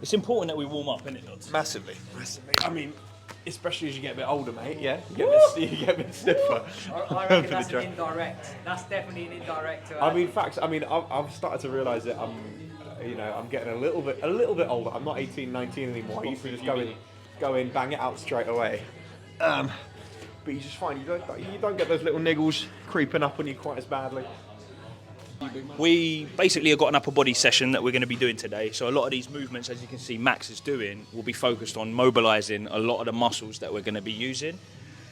It's important that we warm up, isn't it, Dodds? Massively. I mean, especially as you get a bit older, mate. Yeah, you get a bit stiffer. I reckon that's an indirect. That's definitely an indirect. I mean, facts. I mean, I've started to realise that I'm getting a little bit older. I'm not 18, 19 anymore. I used to just go in, bang it out straight away. But you just find you don't get those little niggles creeping up on you quite as badly. We basically have got an upper body session that we're going to be doing today. So a lot of these movements, as you can see Max is doing, will be focused on mobilising a lot of the muscles that we're going to be using.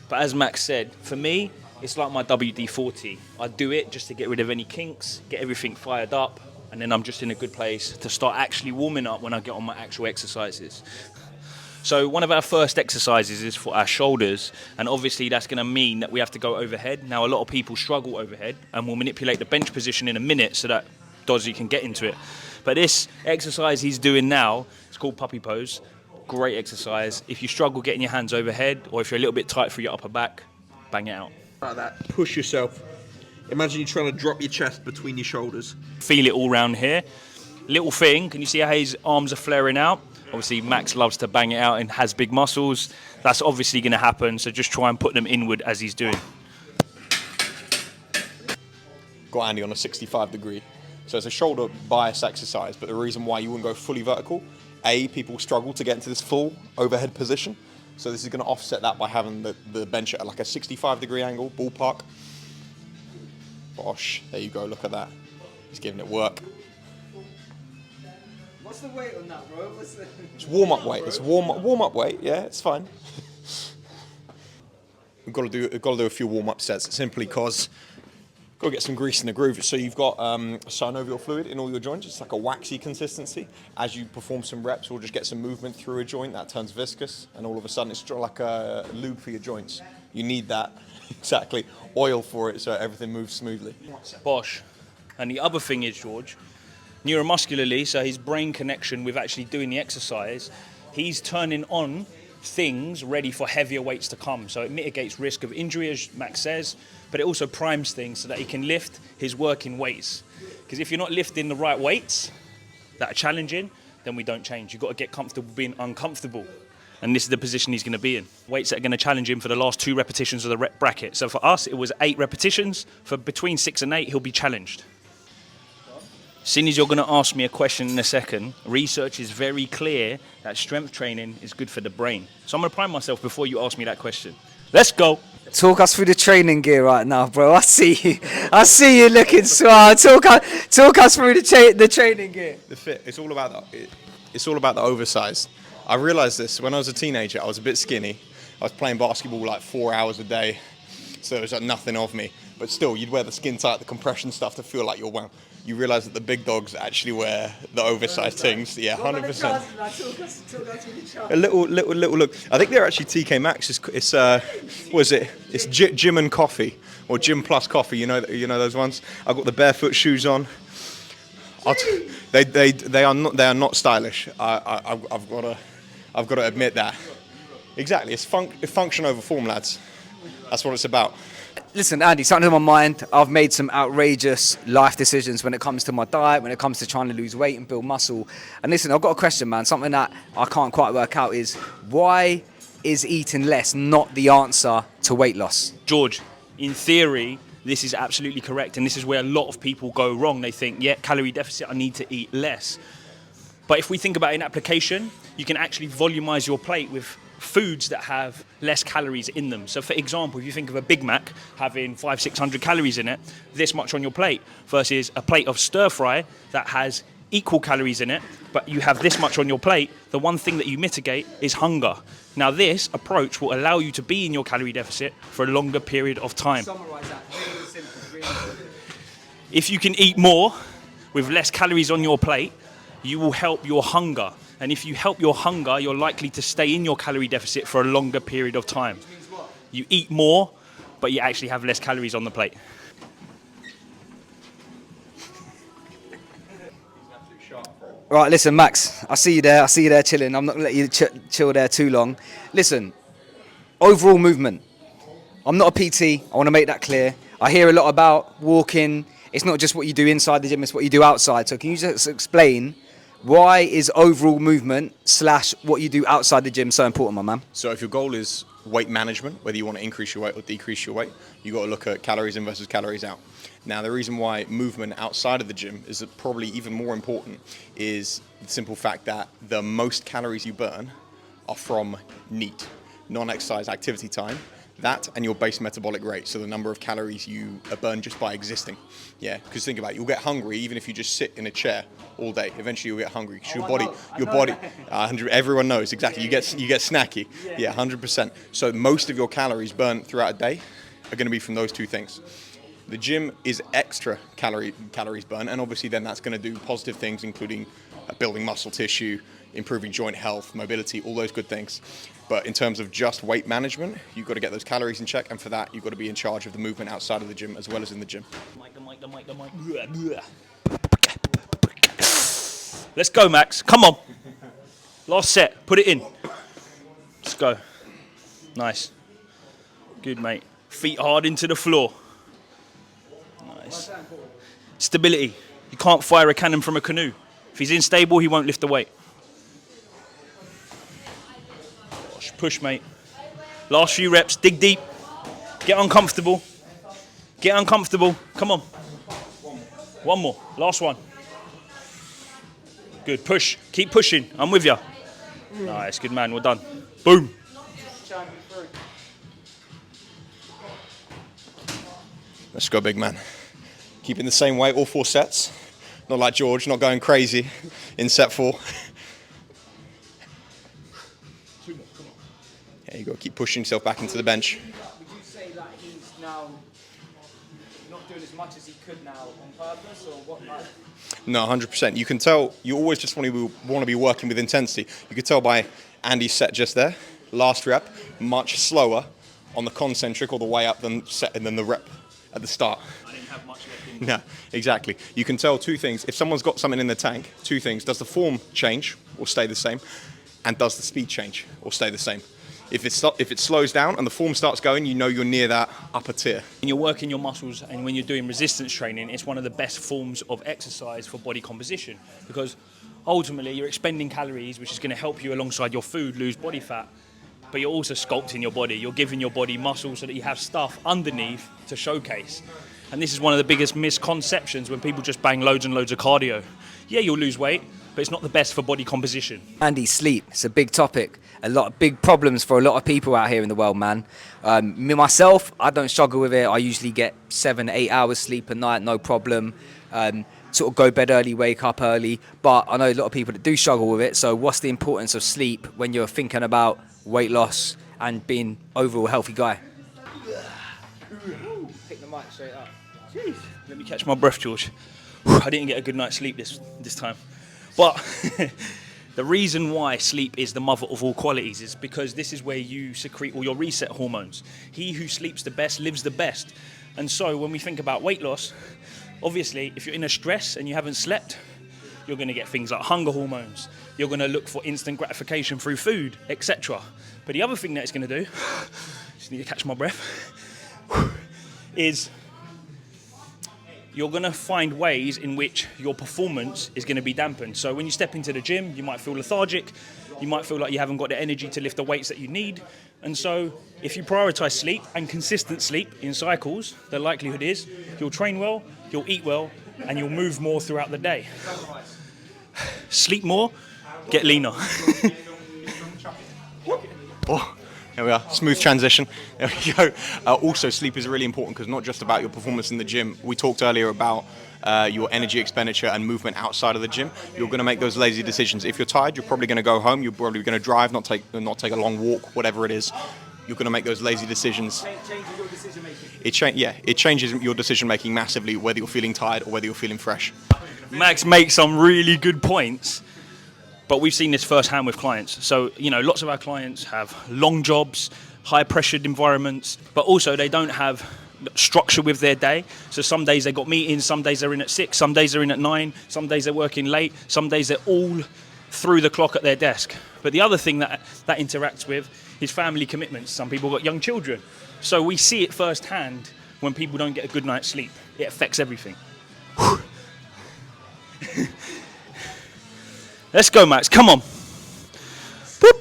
But as Max said, for me, it's like my WD-40. I do it just to get rid of any kinks, get everything fired up, and then I'm just in a good place to start actually warming up when I get on my actual exercises. So one of our first exercises is for our shoulders, and obviously that's going to mean that we have to go overhead. Now a lot of people struggle overhead, and we'll manipulate the bench position in a minute so that Dodzy can get into it. But this exercise he's doing now, it's called puppy pose. Great exercise. If you struggle getting your hands overhead, or if you're a little bit tight for your upper back, bang it out. Like that. Push yourself. Imagine you're trying to drop your chest between your shoulders. Feel it all round here. Little thing, can you see how his arms are flaring out? Obviously, Max loves to bang it out and has big muscles. That's obviously going to happen, so just try and put them inward as he's doing. Got Andy on a 65 degree. So it's a shoulder bias exercise, but the reason why you wouldn't go fully vertical, people struggle to get into this full overhead position. So this is going to offset that by having the bench at like a 65 degree angle, ballpark. Bosh, there you go, look at that. He's giving it work. What's the weight on that, bro? It's warm-up weight. It's warm-up weight. Yeah, it's fine. we've got to do a few warm-up sets simply because got to get some grease in the groove. So you've got synovial fluid in all your joints. It's like a waxy consistency. As you perform some reps, we'll just get some movement through a joint that turns viscous, and all of a sudden it's like a lube for your joints. You need that exactly oil for it so everything moves smoothly. Bosh. And the other thing is, George, neuromuscularly, so his brain connection with actually doing the exercise, he's turning on things ready for heavier weights to come. So it mitigates risk of injury, as Max says, but it also primes things so that he can lift his working weights. Because if you're not lifting the right weights that are challenging, then we don't change. You've got to get comfortable being uncomfortable. And this is the position he's going to be in. Weights that are going to challenge him for the last 2 repetitions of the rep bracket. So for us, it was 8 repetitions. For between 6 and 8, he'll be challenged. Seeing as you're going to ask me a question in a second, research is very clear that strength training is good for the brain. So I'm going to prime myself before you ask me that question. Let's go. Talk us through the training gear right now, bro. I see you looking suave. Talk us through the training gear. The fit. It's all about the oversize. I realised this when I was a teenager. I was a bit skinny. I was playing basketball like 4 hours a day, so there was like nothing of me. But still, you'd wear the skin tight, the compression stuff to feel like you're well. You realise that the big dogs actually wear the oversized things. Yeah, 100%. A little look. I think they're actually TK Maxx. It's Gym and Coffee or Gym Plus Coffee. You know those ones. I've got the barefoot shoes on. They are not stylish. I've got to admit that. Exactly. It's function over form, lads. That's what it's about. Listen, Andy, something on my mind. I've made some outrageous life decisions when it comes to my diet, when it comes to trying to lose weight and build muscle. And listen, I've got a question, man. Something that I can't quite work out is, why is eating less not the answer to weight loss? George, in theory, this is absolutely correct. And this is where a lot of people go wrong. They think, yeah, calorie deficit, I need to eat less. But if we think about it in application, you can actually volumize your plate with foods that have less calories in them. So for example, if you think of a Big Mac having 500-600 calories in it, this much on your plate, versus a plate of stir fry that has equal calories in it, but you have this much on your plate, the one thing that you mitigate is hunger. Now this approach will allow you to be in your calorie deficit for a longer period of time. Summarise that. Really simple, really simple. If you can eat more with less calories on your plate, you will help your hunger. And if you help your hunger, you're likely to stay in your calorie deficit for a longer period of time. Which means what? You eat more, but you actually have less calories on the plate. Right, listen, Max, I see you there chilling. I'm not going to let you chill there too long. Listen, overall movement. I'm not a PT, I want to make that clear. I hear a lot about walking. It's not just what you do inside the gym, it's what you do outside. So can you just explain Why is overall movement / what you do outside the gym so important, my man? So if your goal is weight management, whether you want to increase your weight or decrease your weight, you got to look at calories in versus calories out. Now, the reason why movement outside of the gym is probably even more important is the simple fact that the most calories you burn are from NEAT, non-exercise activity time. That and your base metabolic rate, so the number of calories you burn just by existing. Yeah, because think about it, you'll get hungry even if you just sit in a chair all day. Eventually you'll get hungry because your body, everyone knows exactly. You get snacky. Yeah, 100%. So most of your calories burnt throughout a day are going to be from those two things. The gym is extra calories burn, and obviously then that's going to do positive things, including building muscle tissue, improving joint health, mobility, all those good things. But in terms of just weight management, you've got to get those calories in check, and for that, you've got to be in charge of the movement outside of the gym as well as in the gym. Let's go, Max. Come on. Last set. Put it in. Let's go. Nice. Good, mate. Feet hard into the floor. Nice. Stability. You can't fire a cannon from a canoe. If he's unstable, he won't lift the weight. Push, mate. Last few reps. Dig deep. Get uncomfortable. Get uncomfortable. Come on. One more. Last one. Good. Push. Keep pushing. I'm with you. Nice. Good man. We're done. Boom. Let's go, big man. Keeping the same weight, all 4 sets. Not like George, not going crazy in set 4. Yeah, you got to keep pushing yourself back into the bench. Would you say that he's now not doing as much as he could now on purpose, or what? No, 100%. You can tell, you always just want to be working with intensity. You could tell by Andy's set just there, last rep, much slower on the concentric or the way up than the rep at the start. I didn't have much left in. Yeah, exactly. You can tell 2 things. If someone's got something in the tank, 2 things. Does the form change or stay the same? And does the speed change or stay the same? If it slows down and the form starts going, you know you're near that upper tier. When you're working your muscles and when you're doing resistance training, it's one of the best forms of exercise for body composition, because ultimately you're expending calories, which is going to help you alongside your food lose body fat, but you're also sculpting your body. You're giving your body muscle so that you have stuff underneath to showcase. And this is one of the biggest misconceptions when people just bang loads and loads of cardio. Yeah, you'll lose weight, but it's not the best for body composition. Andy, sleep. It's a big topic. A lot of big problems for a lot of people out here in the world, man. Me, myself, I don't struggle with it. I usually get 7-8 hours sleep a night, no problem. Sort of go bed early, wake up early. But I know a lot of people that do struggle with it. So what's the importance of sleep when you're thinking about weight loss and being overall a healthy guy? Pick the mic straight up. Jeez. Let me catch my breath, George. I didn't get a good night's sleep this time. But the reason why sleep is the mother of all qualities is because this is where you secrete all your reset hormones. He who sleeps the best lives the best. And so when we think about weight loss, obviously, if you're in a stress and you haven't slept, you're going to get things like hunger hormones. You're going to look for instant gratification through food, etc. But the other thing that it's going to do, just need to catch my breath, is you're going to find ways in which your performance is going to be dampened. So when you step into the gym, you might feel lethargic. You might feel like you haven't got the energy to lift the weights that you need. And so if you prioritize sleep and consistent sleep in cycles, the likelihood is you'll train well, you'll eat well, and you'll move more throughout the day. Sleep more, get leaner. Oh, there we are. Smooth transition. There we go. Also, sleep is really important because not just about your performance in the gym. We talked earlier about your energy expenditure and movement outside of the gym. You're going to make those lazy decisions. If you're tired, you're probably going to go home. You're probably going to drive, not take a long walk, whatever it is. You're going to make those lazy decisions. It changes your decision making. It changes your decision making massively, whether you're feeling tired or whether you're feeling fresh. Max makes some really good points, but we've seen this firsthand with clients. So, lots of our clients have long jobs, high pressured environments, but also they don't have structure with their day. So some days they got meetings, some days they're in at 6, some days they're in at 9, some days they're working late, some days they're all through the clock at their desk. But the other thing that interacts with is family commitments. Some people got young children. So we see it firsthand when people don't get a good night's sleep. It affects everything. Let's go, Max. Come on. Boop.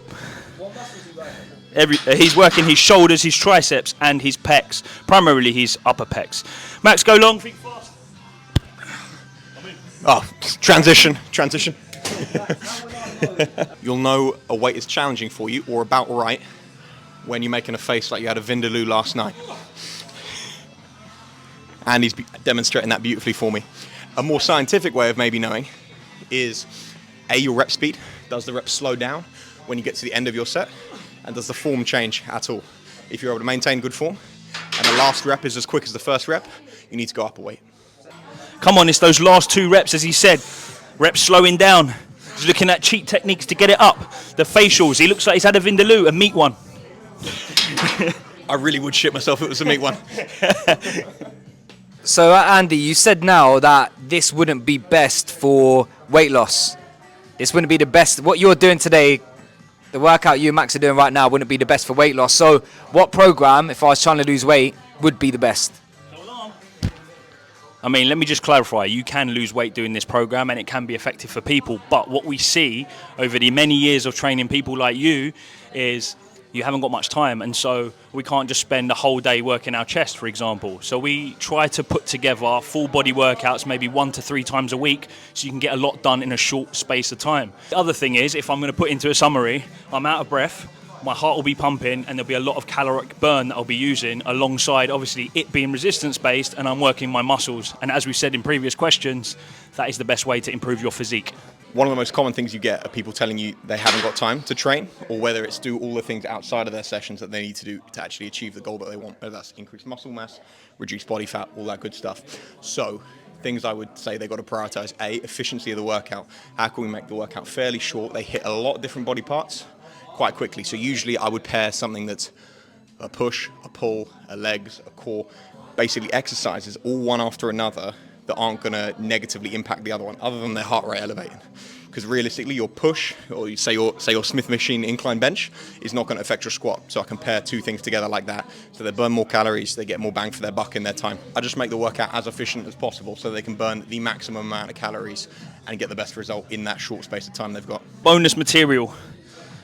He's working his shoulders, his triceps, and his pecs. Primarily his upper pecs. Max, go long. Think fast. Oh, transition. You'll know a weight is challenging for you, or about right, when you're making a face like you had a Vindaloo last night. And he's demonstrating that beautifully for me. A more scientific way of maybe knowing is your rep speed. Does the rep slow down when you get to the end of your set? And does the form change at all? If you're able to maintain good form and the last rep is as quick as the first rep, you need to go up a weight. Come on, it's those last 2 reps, as he said. Reps slowing down. He's looking at cheat techniques to get it up. The facials, he looks like he's had a Vindaloo, a meat one. I really would shit myself if it was a meat one. So, Andy, you said now that this wouldn't be best for weight loss. This wouldn't be the best. What you're doing today, the workout you and Max are doing right now, wouldn't be the best for weight loss. So, what program, if I was trying to lose weight, would be the best? I mean, let me just clarify. You can lose weight doing this program and it can be effective for people. But what we see over the many years of training people like you is you haven't got much time. And so we can't just spend a whole day working our chest, for example. So we try to put together full body workouts, maybe 1 to 3 times a week, so you can get a lot done in a short space of time. The other thing is, if I'm going to put into a summary, I'm out of breath. My heart will be pumping and there'll be a lot of caloric burn that I'll be using alongside obviously it being resistance based, and I'm working my muscles. And as we said in previous questions, that is the best way to improve your physique. One of the most common things you get are people telling you they haven't got time to train, or whether it's do all the things outside of their sessions that they need to do to actually achieve the goal that they want, whether that's increase muscle mass, reduce body fat, all that good stuff. So things I would say they've got to prioritize: efficiency of the workout. How can we make the workout fairly short? They hit a lot of different body parts quite quickly. So usually I would pair something that's a push, a pull, a legs, a core, basically exercises all one after another that aren't going to negatively impact the other one, other than their heart rate elevating. Because realistically, your push, or you say your Smith machine incline bench, is not going to affect your squat. So I can pair 2 things together like that. So they burn more calories, they get more bang for their buck in their time. I just make the workout as efficient as possible so they can burn the maximum amount of calories and get the best result in that short space of time they've got. Bonus material.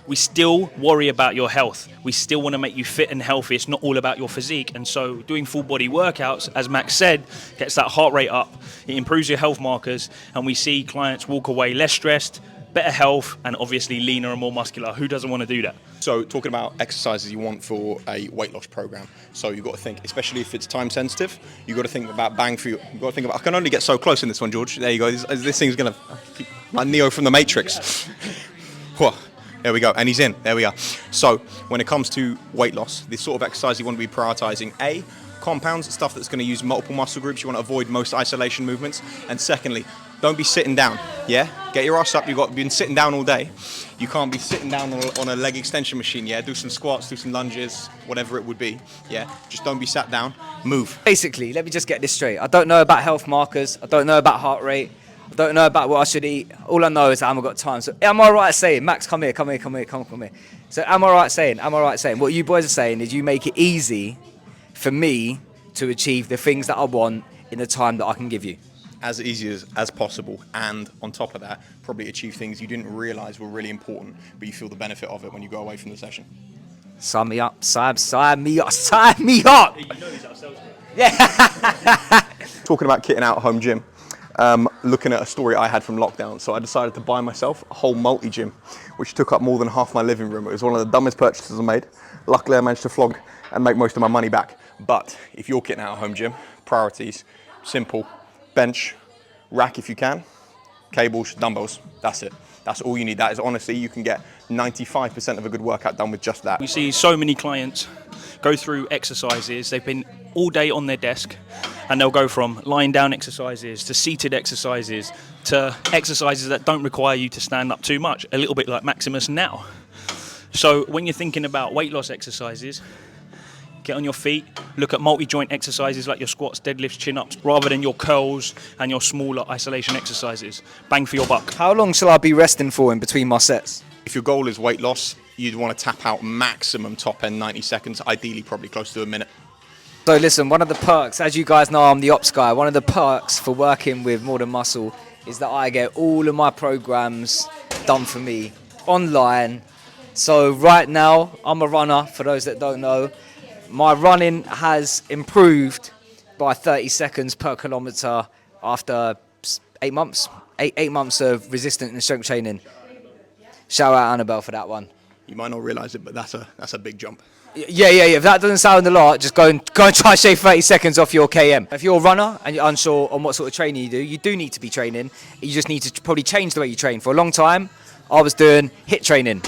We still worry about your health. We still want to make you fit and healthy. It's not all about your physique. And so doing full body workouts, as Max said, gets that heart rate up. It improves your health markers. And we see clients walk away less stressed, better health, and obviously leaner and more muscular. Who doesn't want to do that? So talking about exercises you want for a weight loss program. So you've got to think, especially if it's time sensitive, you've got to think about bang for you. You've got to think about, I can only get so close in this one, George. There you go. This thing's going to, like Neo from the Matrix. There we go, and he's in. There we are. So when it comes to weight loss, the sort of exercise you want to be prioritizing: compounds, stuff that's going to use multiple muscle groups. You want to avoid most isolation movements. And secondly, don't be sitting down. Yeah, get your ass up. You've been sitting down all day. You can't be sitting down on a leg extension machine. Yeah, do some squats, do some lunges, whatever it would be. Yeah, just don't be sat down. Move. Basically, let me just get this straight. I don't know about health markers. I don't know about heart rate. I don't know about what I should eat. All I know is I haven't got time. So am I right saying, Max, come here. So am I right saying what you boys are saying is you make it easy for me to achieve the things that I want in the time that I can give you? As easy as possible, and on top of that, probably achieve things you didn't realize were really important, but you feel the benefit of it when you go away from the session. Sign me up. Yeah. Talking about kitting out a home gym, looking at a story I had from lockdown, so I decided to buy myself a whole multi-gym, which took up more than half my living room. It was one of the dumbest purchases I made. Luckily, I managed to flog and make most of my money back. But if you're kitting out a home gym, priorities, simple: bench, rack if you can, cables, dumbbells. That's it. That's all you need. That is honestly, you can get 95% of a good workout done with just that. We see so many clients go through exercises. They've been all day on their desk, and they'll go from lying down exercises to seated exercises to exercises that don't require you to stand up too much, a little bit like Maximus now. So when you're thinking about weight loss exercises, get on your feet, look at multi-joint exercises like your squats, deadlifts, chin-ups, rather than your curls and your smaller isolation exercises. Bang for your buck. How long shall I be resting for in between my sets? If your goal is weight loss, you'd want to tap out maximum top end 90 seconds, ideally probably close to a minute. So listen, one of the perks, as you guys know, I'm the ops guy. One of the perks for working with More Than Muscle is that I get all of my programs done for me online. So right now, I'm a runner, for those that don't know. My running has improved by 30 seconds per kilometre after 8 months. Eight months of resistance and strength training. Shout out Annabelle for that one. You might not realise it, but that's a big jump. Yeah. If that doesn't sound a lot, just go and try and shave 30 seconds off your KM. If you're a runner and you're unsure on what sort of training you do need to be training. You just need to probably change the way you train. For a long time, I was doing HIIT training.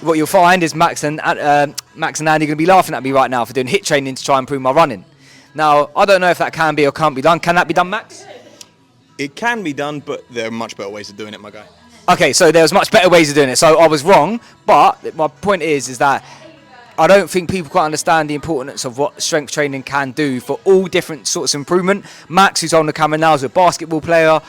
What you'll find is Max and Andy are going to be laughing at me right now for doing HIIT training to try and improve my running. Now, I don't know if that can be or can't be done. Can that be done, Max? It can be done, but there are much better ways of doing it, my guy. Okay, so there's much better ways of doing it. So I was wrong, but my point is that I don't think people quite understand the importance of what strength training can do for all different sorts of improvement. Max, who's on the camera now, is a basketball player,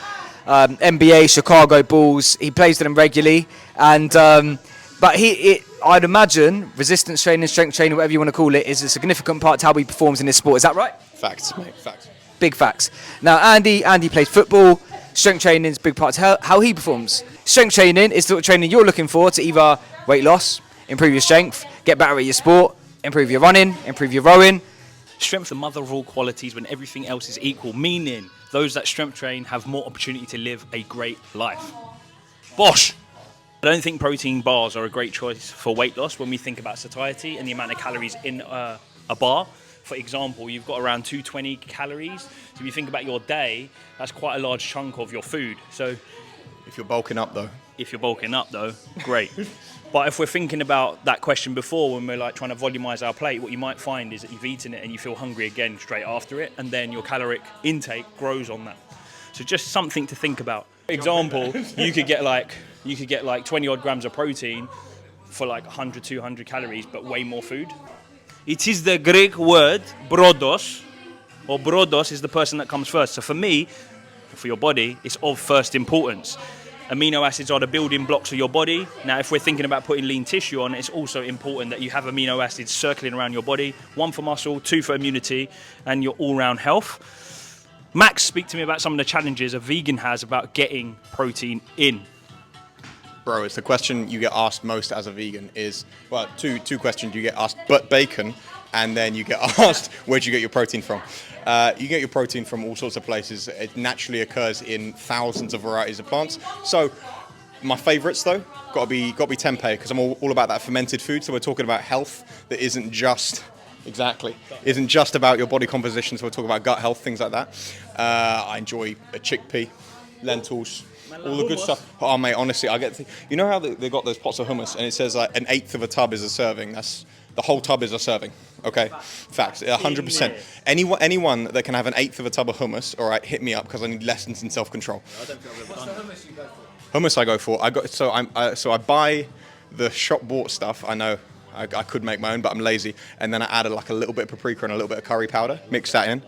NBA, Chicago Bulls. He plays with them regularly, and but I'd imagine resistance training, strength training, whatever you want to call it, is a significant part to how he performs in this sport. Is that right? Facts, mate. Facts. Big facts. Now, Andy plays football. Strength training is a big part to how he performs. Strength training is the sort of training you're looking for to either weight loss, improve your strength, get better at your sport, improve your running, improve your rowing. Strength the mother of all qualities when everything else is equal, meaning those that strength train have more opportunity to live a great life. Bosh! I don't think protein bars are a great choice for weight loss when we think about satiety and the amount of calories in a bar. For example, you've got around 220 calories. So if you think about your day, that's quite a large chunk of your food. So If you're bulking up, though. Great. But if we're thinking about that question before, when we're like trying to volumize our plate, what you might find is that you've eaten it and you feel hungry again straight after it, and then your caloric intake grows on that. So just something to think about. For example, you could get like 20 odd grams of protein for like 100, 200 calories, but way more food. It is the Greek word brodos, or brodos is the person that comes first. So for me, for your body, it's of first importance. Amino acids are the building blocks of your body. Now, if we're thinking about putting lean tissue on, it's also important that you have amino acids circling around your body. 1 for muscle, 2 for immunity, and your all-round health. Max, speak to me about some of the challenges a vegan has about getting protein in. Bro, it's the question you get asked most as a vegan is, well, two questions you get asked, but bacon, and then you get asked, where'd you get your protein from? You get your protein from all sorts of places. It naturally occurs in thousands of varieties of plants. So my favorites, though, got to be tempeh, because I'm all about that fermented food. So we're talking about health that isn't just about your body composition. So we're talking about gut health, things like that. I enjoy a chickpea, lentils, all the good stuff. Oh, mate, honestly, you know how they got those pots of hummus and it says like an eighth of a tub is a serving? The whole tub is a serving, okay? Facts, 100%. Anyone that can have an eighth of a tub of hummus, all right, hit me up because I need lessons in self-control. I don't think I've ever done Hummus you go for? Hummus I go for. So I buy the shop-bought stuff. I know I could make my own, but I'm lazy. And then I add like a little bit of paprika and a little bit of curry powder. Mix that in.